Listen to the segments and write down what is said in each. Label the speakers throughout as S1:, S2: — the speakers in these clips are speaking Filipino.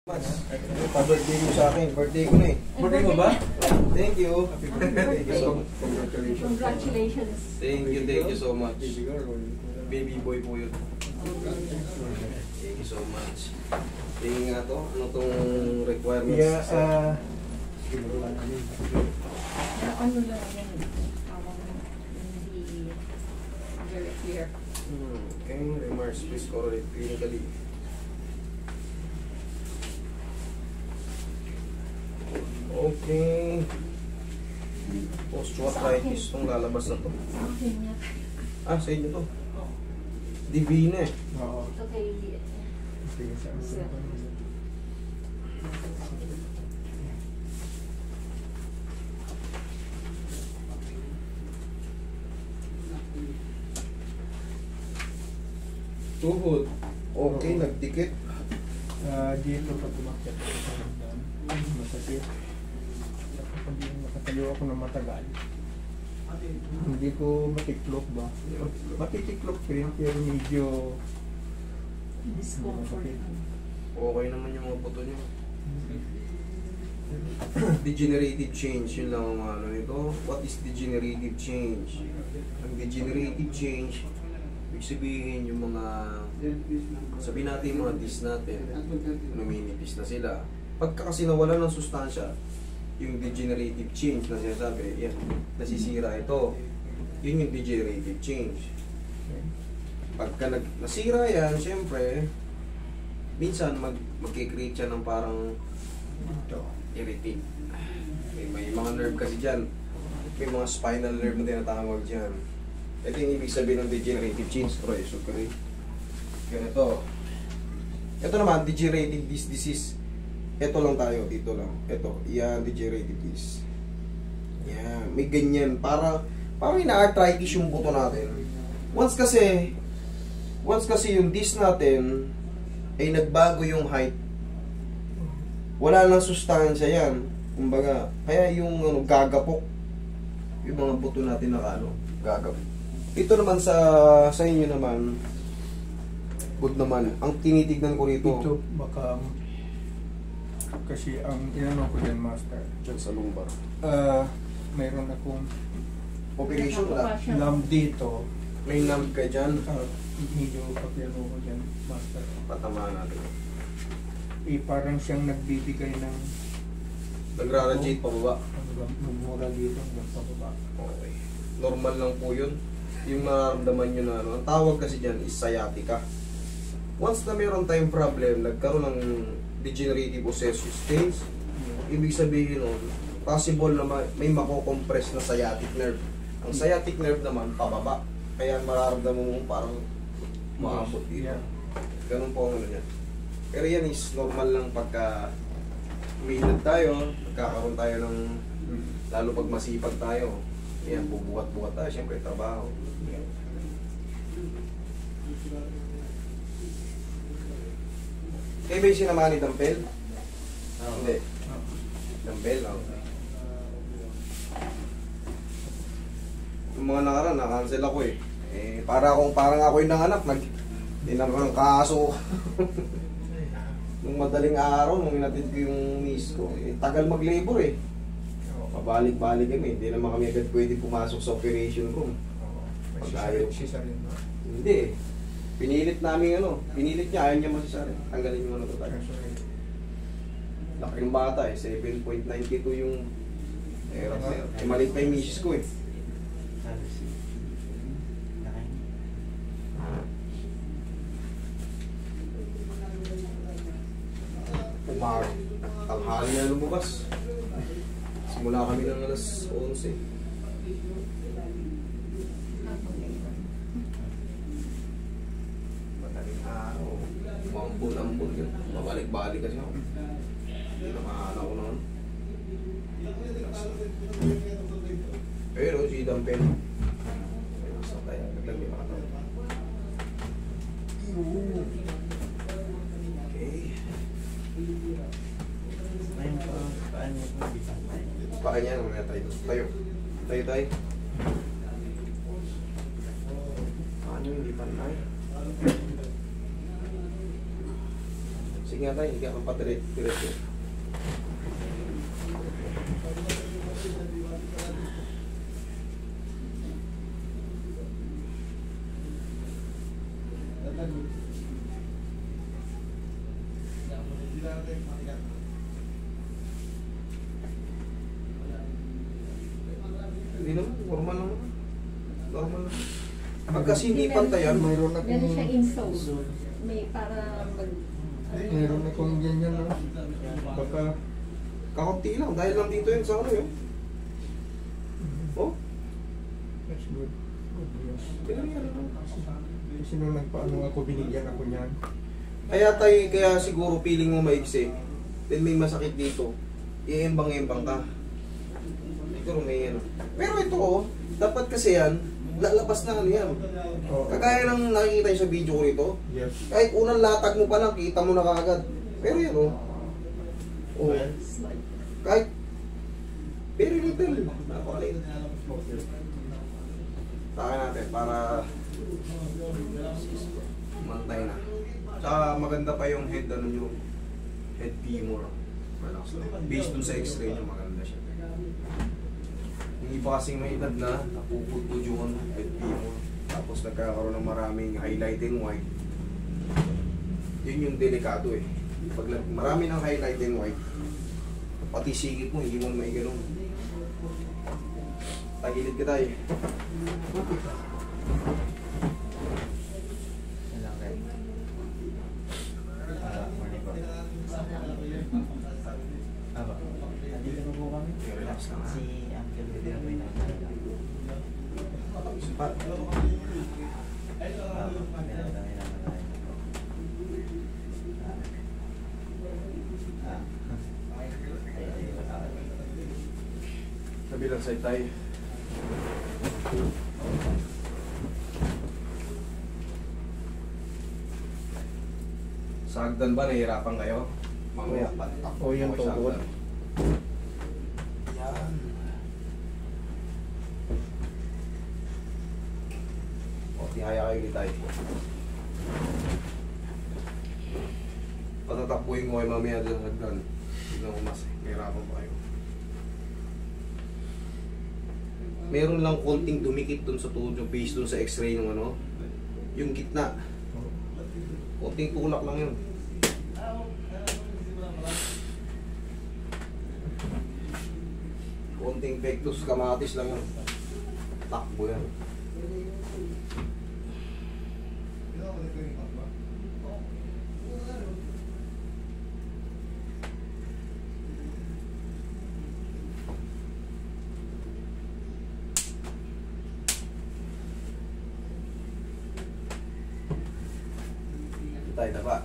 S1: Pa-birthday mo sa akin. Birthday ko na eh.
S2: Birthday mo ba?
S1: Thank you.
S2: Thank you so much.
S1: Congratulations.
S3: Congratulations.
S1: Thank you so much. Baby boy po yun. Thank you so much. Tingin nga to, ano tong requirements?
S2: Yeah,
S3: Ano lang yan? Hindi very clear.
S1: Okay, remarks, please correlate clinically. Okay. Osteoarthritis itong lalabas na to.
S3: Sa akin niya.
S1: Ah, sa inyo to. Divina eh.
S2: oo.
S3: Ito kay...
S2: Sige,
S3: Sir.
S1: Tuhod. Okay, nagdikit.
S2: Dito pag umakyat ako sa hagdan, masakit. Kapag nakatayo ako ng matagal, hindi ko matiklop ba? Matitiklop ko rin, pero medyo
S3: Discomfort.
S1: Okay naman yung mga buto niyo. Degenerative change, yun lang ang ano nito. What is degenerative change? Ang degenerative change, ibig sabihin yung mga, sabihin natin yung mga disc natin, numinipis na sila. Pagka kasi nawala ng sustansya, yung degenerative change na sinasabi, yan, nasisira ito. Yun yung degenerative change. Pagka nasira yan, syempre, minsan magkikreate siya ng parang irritate. May mga nerve kasi dyan. May mga spinal nerve na tinatawag dyan. Ito yung ibig sabihin ng degenerative change. Okay. Ganito. Ito naman, degenerative disc disease. Ito lang tayo, dito lang. Ito, yan, degenerative disc. Yan, may ganyan. Parang ina-arthritis yung buto natin. Once kasi yung disc natin ay nagbago yung height, wala nang sustansya yan. Kumbaga, kaya yung gagapok, yung mga buto natin gagapok. Ito naman sa inyo naman, good naman. Ang tinitignan ko rito,
S2: ito baka kasi ang inano ko dyan, master.
S1: dyan sa lumbar.
S2: Mayroon akong
S1: Operation wala.
S2: lump dito.
S1: May numb ka dyan.
S2: Medyo papiro ko dyan, master.
S1: Patamaan natin.
S2: Parang siyang nagbibigay ng
S1: Nagra-radiate pababa.
S2: mura dito hanggang pababa.
S1: Okay. Normal lang po yun. Yung nararamdaman nyo na ang tawag kasi dyan is sciatica. Once na mayroon tayong problem, nagkaroon ng degenerative osseous stage, ibig sabihin nun, possible na may mako-compress na sciatic nerve. Ang sciatic nerve naman, pababa. Kaya mararamdaman mo parang maabot dito.
S2: Yeah.
S1: Ganun po ang ano niya. Pero yan is normal lang pagka umiinad tayo, nagkakaroon tayo ng, lalo pag masipag tayo, yan, bubuhat-buhat tayo, siyempre trabaho. Kayo ba yung sinamahan ni Dampel? Hindi. Dampel, okay. Yung mga nakaraan, na-cancel ako eh. Parang ako yung nanganak, tinang kaso. Nung madaling araw, nung inatid ko yung miss ko, tagal mag-labor eh. Pabalik-balik kami, hindi naman kami agad pwede pumasok sa operation ko. Pag-ayaw. Hindi. Pinilit namin pinilit niya, ayaw niya masasarin. Tanggalin yung to tayo. Laki ng bata eh, 7.92 yung maliit pa yung misis ko eh. Tanghali na lumabas. Simula kami ng alas 11. Madaling araw. Mambul-ambul yun. Mabalik-balik kasi ako. Hindi na mahala ko noon. Pero si Dampel. Basta tayo. Naglagay makatawa. Okay. Baka niya naman na tayo. Tayo. Paano hindi pa na? Sige. nga tayo, higa kang patiret-tiret. Hindi naman, normal lang naman. Normal lang. Pag kasi hindi pantayan,
S2: mayroon akong...
S3: Meron siya insole. May para mag...
S2: Mayroon akong ganyan na. Baka...
S1: kakunti lang, dahil lang dito yun sa ano yun. Oh,
S2: That's good. Good, yes.
S1: pinangyari lang.
S2: Kasi nung nagpaano ako, binigyan ako niyan.
S1: Kaya siguro feeling mo maigsi, then may masakit dito, iembang-embang ka. Siguro may ano. Pero ito oh, dapat kasi yan, lalabas na ano yan.
S2: Oo.
S1: Kagaya ng nakikita nyo sa video ko nito,
S2: Yes.
S1: kahit unang latag mo pa lang, kita mo na kaagad. Pero yan oh, oh, kahit very little, napakaliit. Taka natin para mantay na. Tsaka maganda pa yung head ano nyo, head femur. Relax lang. Based dun sa x-ray nyo, maganda siya. Yung iba kasing may edad na, napupudpud yung head femur. Tapos nagkakaroon ng maraming highlight and white. Yun yung delikado eh. Pag marami ng highlight and white, pati sigit mo, hindi mo may ganun. Tagilid ka tayo. Relax lang ha. Pa- Kabilang side tayo. Sa hagdan ba nahihirapan kayo? Mamaya patak.
S2: O yung
S1: Sa
S2: tuhod.
S1: hagdan. Yan. O, tihaya kayo ulit tayo. Patatakbuhin ko kayo mamaya dyan sa hagdan. Tignan ko mas, mahirapan pa kayo. Meron lang konting dumikit dun sa tuhod yung base dun sa x-ray ng ano, yung gitna. Konting tulak lang yun. Konting pectus kamatis lang yun. Takbo yan. Tayo taba.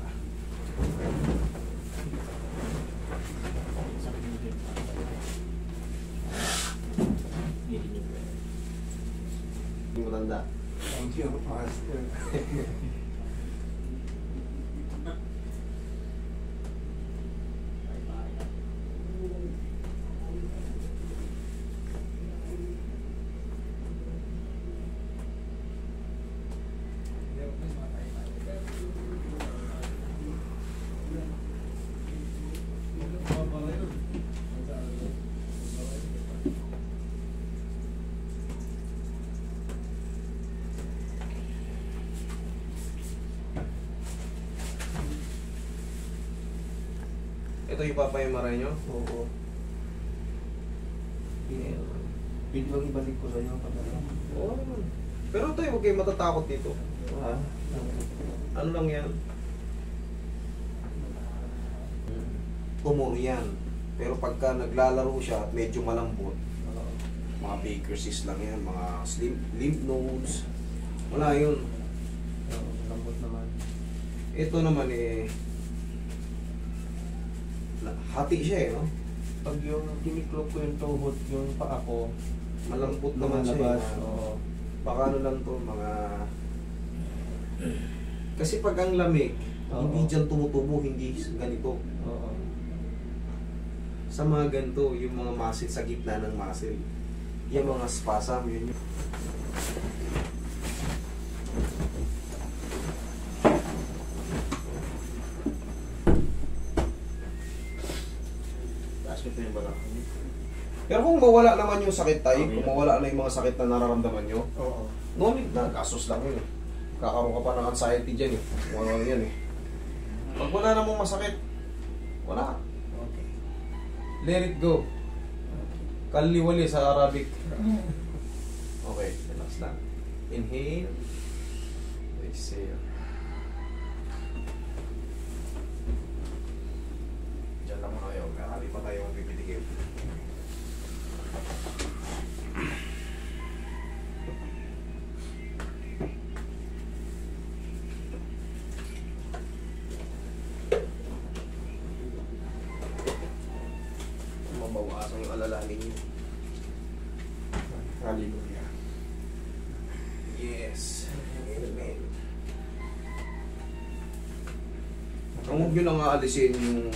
S1: Hindi mo tanda.
S2: Thank you, Master.
S1: Ito ipapayamaray nyo?
S2: Oo. Biglang ibalik ko sa'yo pag ano.
S1: Oo naman. Pero tayo, huwag kayo matatakot dito.
S2: Ah,
S1: Ano lang yan? Tumor yan. Pero pagka naglalaro siya at medyo malambot, mga Baker cyst lang yan, mga lymph nodes, wala yun.
S2: lambot naman.
S1: Ito naman eh, hati siya eh, no?
S2: Pag yung tiniklop ko yung tuhod, yung paa ko,
S1: Malambot naman siya
S2: lumalabas.
S1: eh.
S2: Oo.
S1: Baka ano lang to, mga... Kasi pag ang lamig,
S2: Oo.
S1: hindi dyan tumutubo, hindi ganito.
S2: Oo.
S1: Sa mga ganito, yung mga muscle sa gitna ng muscle. Yung mga spasm, yun yung...
S4: Ito yung balak.
S1: Pero kung mawala naman yung sakit tayo, kung mawala na yung mga sakit na nararamdaman nyo,
S2: Oo.
S1: no need na, gastos lang yun eh. Kakaroon ka pa ng anxiety dyan eh. Kung ano yan eh. Pag wala namang masakit, wala.
S2: Okay.
S1: Let it go. Kaliwali sa Arabic. Okay, relax lang. Inhale. Exhale. Diyan lang muna kayo. Kakali pa tayo magpipitigil. Mabawasan yung alalahanin niyo.
S2: Hallelujah.
S1: Yes. Amen. Ang huwag nyo lang aalisin yung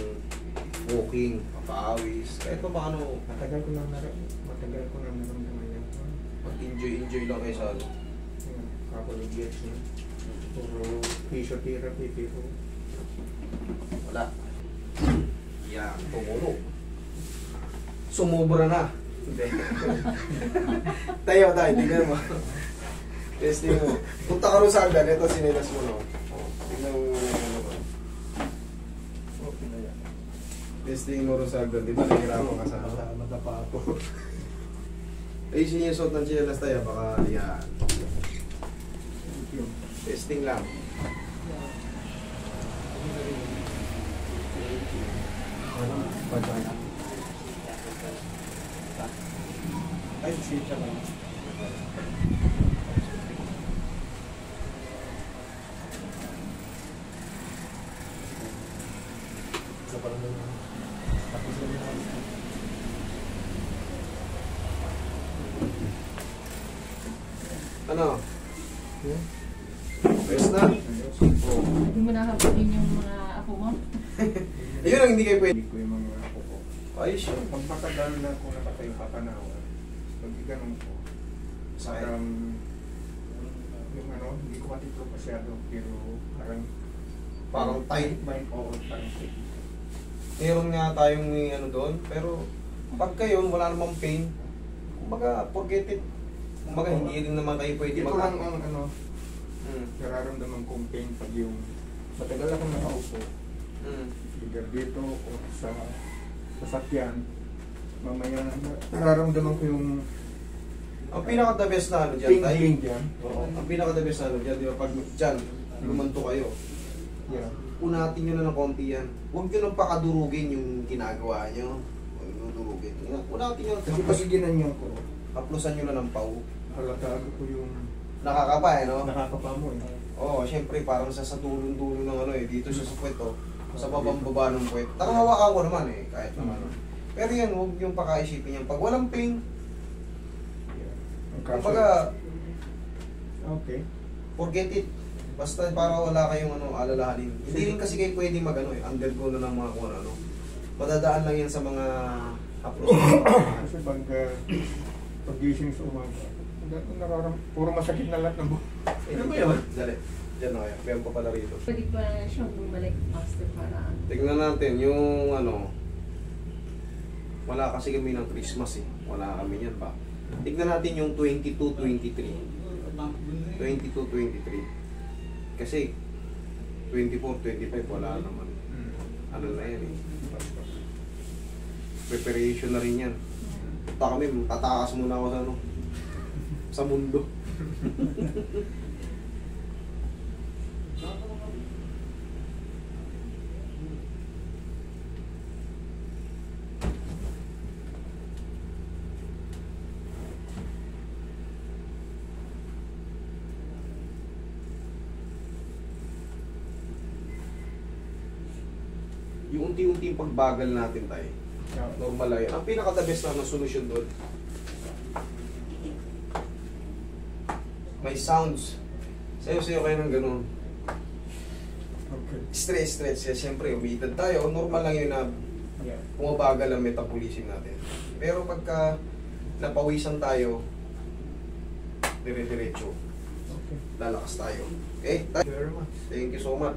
S1: walking, papaawis, kahit pa paano,
S2: Matagal ko nang naramdaman yan.
S1: mag-enjoy lang kayo sa ano.
S2: Couple of years na. Puro physiotherapy, pero
S1: Wala. Yan, tumulo. Sumobra na. Hindi. Tayo, tingnan mo. Testing mo. Punta ka rin sa agad, ito sinilas mo, no? Tingnan mo ano ba.
S2: okay na yan.
S1: Testing mo rin sa agad, di ba nahihirapan ka sa
S2: Madapa ako.
S1: ayusin yung suot ng chinelas tayo, baka yan.
S2: Thank you.
S1: Testing lang.
S2: Ay, sige siya lang. Isa pa lang naman. Tapos na yun.
S1: Ano? Ayos na? Oo.
S3: Hindi mo nakapatin yung mga apo mo.
S1: Ayun ang hindi kayo pwede.
S2: Hindi ko yung mga ako ko.
S1: Ayos yun.
S2: Pag matagal na ako nakatayo papanawan, pag ganun ko,
S1: Sakit.
S2: parang yung ano, hindi ko matito masyado, pero
S1: Parang tight.
S2: Mind oo, parang tight.
S1: Meron nga tayong may ano doon, pero pag kayo wala namang pain, kumbaga forget it. Kumbaga hindi rin naman kayo pwede
S2: Ito lang ang ano,
S1: Mm.
S2: nararamdaman kong pain pag yung matagal akong nakaupo,
S1: Mm.
S2: either dito o sa sasakyan, mamaya nararamdaman ko yung
S1: Ang pinaka the best na ano dyan, tayo.
S2: tingling dyan.
S1: Oo. Ang pinaka the best na ano dyan, di ba? Pag dyan, lumanto kayo,
S2: Yeah.
S1: unatin nyo na ng konti yan. Huwag nyo nang pakadurugin yung ginagawa nyo. Huwag nyo durugin. Unatin nyo.
S2: Kasi pag ginanyan ko,
S1: Haplusan nyo na ng pau.
S2: halatago ko yung
S1: Nakakapa eh, no?
S2: nakakapamo eh.
S1: Oo, syempre parang sa dulo ng ano eh, dito siya sa puwet oh, sa babang-baba ng puwet. Hawakan ko naman eh, kahit naman. Pero yan, huwag yung pakaisipin yan. Pag walang pain,
S2: Yeah. Ang kaso-
S1: kumbaga,
S2: okay.
S1: forget it. Basta para wala kayong ano, alalahanin. Hindi rin kasi kayo pwede mag-ano eh, undergo na ng mga kung ano. Madadaan lang yan sa mga haplos.
S2: Kasi pag-gising sa umaga, puro masakit na lahat ng buhay.
S1: Ano ba yun? Dali. Diyan na kayo. Meron pa pala rito.
S3: Pwede pa siyang bumalik master para
S1: Tignan natin yung ano, wala kasi kami ng Christmas eh. Wala kami yan pa. Tignan natin yung 22-23. 22-23. Kasi 24-25 wala naman. Ano na yan eh. Preparation na rin yan. Punta kami, tatakas muna ako sa ano, sa mundo. Yung unti-unti pagbagal natin tayo. Normal lang yan. Ang pinaka-the best na solusyon doon, may sounds. Sayo-sayo kayo ng ganun.
S2: Okay.
S1: Stress. Siyempre, umiidad tayo. Normal lang yun na
S2: Yeah.
S1: bumabagal ang metabolism natin. Pero pagka napawisan tayo, dire-diretso,
S2: Okay.
S1: lalakas tayo. Okay?
S2: Thank you very much.
S1: Thank you so much.